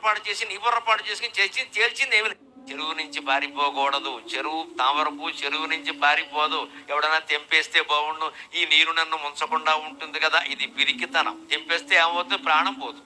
బుర్రపాటు చేసి నీ బుర్రపాటు చేసుకుని చేసి తేల్చింది ఏమి లేదు. చెరువు నుంచి పారిపోకూడదు. తామరపు చెరువు నుంచి పారిపోదు. ఎవడన్నా తెంపేస్తే బాగుండు, ఈ నీరు నన్ను ముంచకుండా ఉంటుంది కదా, ఇది పిరికితనం. తెంపేస్తే ఏమవుతుంది? ప్రాణం పోదు.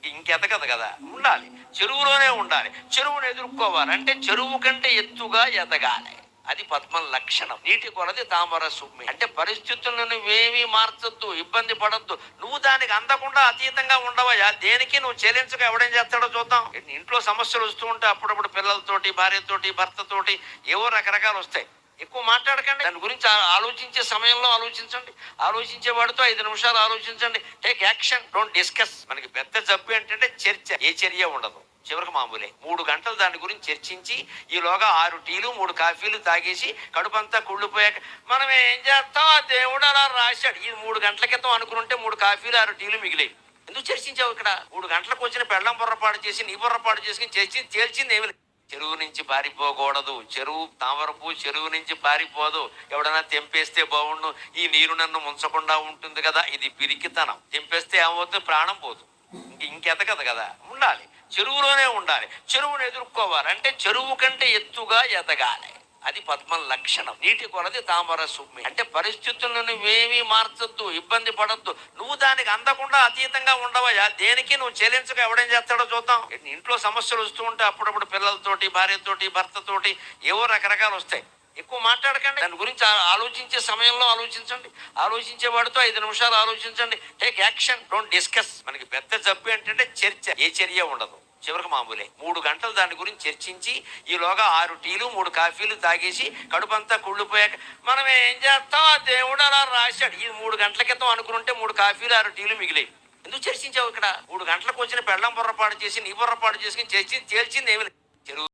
ఇంకెతకదు కదా. ఉండాలి, చెరువులోనే ఉండాలి. చెరువును ఎదుర్కోవాలి అంటే చెరువు కంటే ఎత్తుగా ఎదగాలి. అది పద్మం లక్షణం. నీటి కొలది తామర సుమ్మి అంటే పరిస్థితులను నువ్వేమీ మార్చొద్దు, ఇబ్బంది పడొద్దు. నువ్వు దానికి అందకుండా అతీతంగా ఉండవయ్యా. దేనికి నువ్వు చెల్లించక ఎవడేం చేస్తాడో చూద్దాం. ఇంట్లో సమస్యలు వస్తూ ఉంటే అప్పుడప్పుడు పిల్లలతోటి, భార్యతోటి, భర్తతోటి ఏవో రకరకాలు వస్తాయి. ఎక్కువ మాట్లాడకండి. దాని గురించి ఆలోచించే సమయంలో ఆలోచించండి. ఆలోచించేవాడితో 5 నిమిషాలు ఆలోచించండి. Take action, don't discuss. మనకి పెద్ద జబ్బు ఏంటంటే చర్చ. ఏ చర్య ఉండదు, చివరికి మామూలే. 3 గంటలు దాని గురించి చర్చించి ఈలోగా 6 టీలు 3 కాఫీలు తాగేసి కడుపంతా కుళ్ళిపోయాక మనం ఏం చేస్తాం, ఆ దేవుడు అలా రాశాడు. ఈ 3 గంటల క్రితం అనుకుంటే 3 కాఫీలు 6 టీలు మిగిలేవి. ఎందుకు చర్చించావు? ఇక్కడ 3 గంటలకు వచ్చిన పెళ్ళం బుర్రపాటు చేసి నీ బుర్రపాటు చేసుకుని తేల్చింది ఏమి లేదు. చెరువు నుంచి పారిపోకూడదు. తామరపు చెరువు నుంచి పారిపోదు. ఎవడన్నా తెంపేస్తే బాగుండు, ఈ నీరు నన్ను ముంచకుండా ఉంటుంది కదా, ఇది పిరికితనం. తెంపేస్తే ఏమవుతుంది? ప్రాణం పోదు. ఇంకెతకదు కదా. ఉండాలి, చెరువులోనే ఉండాలి. చెరువును ఎదుర్కోవాలి అంటే చెరువు కంటే ఎత్తుగా ఎదగాలి. అది పద్మం లక్షణం. నీటి కొలది తామర సుమ్మి అంటే పరిస్థితులను నువ్వేమీ మార్చొద్దు, ఇబ్బంది పడొద్దు. నువ్వు దానికి అందకుండా అతీతంగా ఉండవయ్యా. దేనికి నువ్వు చెల్లించక ఎవడేం చేస్తాడో చూద్దాం. ఇంట్లో సమస్యలు వస్తూ ఉంటే అప్పుడప్పుడు పిల్లలతోటి, భార్యతోటి, భర్తతోటి ఏవో రకరకాలు వస్తాయి. ఎక్కువ మాట్లాడకండి. దాని గురించి ఆలోచించే సమయంలో ఆలోచించండి. ఆలోచించేవాడితో 5 నిమిషాలు ఆలోచించండి. Take action, don't discuss. మనకి పెద్ద జబ్బు ఏంటంటే చర్చ. ఏ చర్య ఉండదు, చివరికి మామూలే. 3 గంటలు దాని గురించి చర్చించి ఈలోగా 6 టీలు 3 కాఫీలు తాగేసి కడుపంతా కుళ్ళిపోయాక మనం ఏం చేస్తాం, ఆ దేవుడు అలా రాశాడు. ఈ 3 గంటల క్రితం అనుకుంటే 3 కాఫీలు 6 టీలు మిగిలేవి. ఎందుకు చర్చించావు? ఇక్కడ 3 గంటలకు వచ్చిన పెళ్ళం బుర్రపాటు చేసి నీ బుర్రపాటు చేసుకుని తేల్చింది ఏమి లేదు.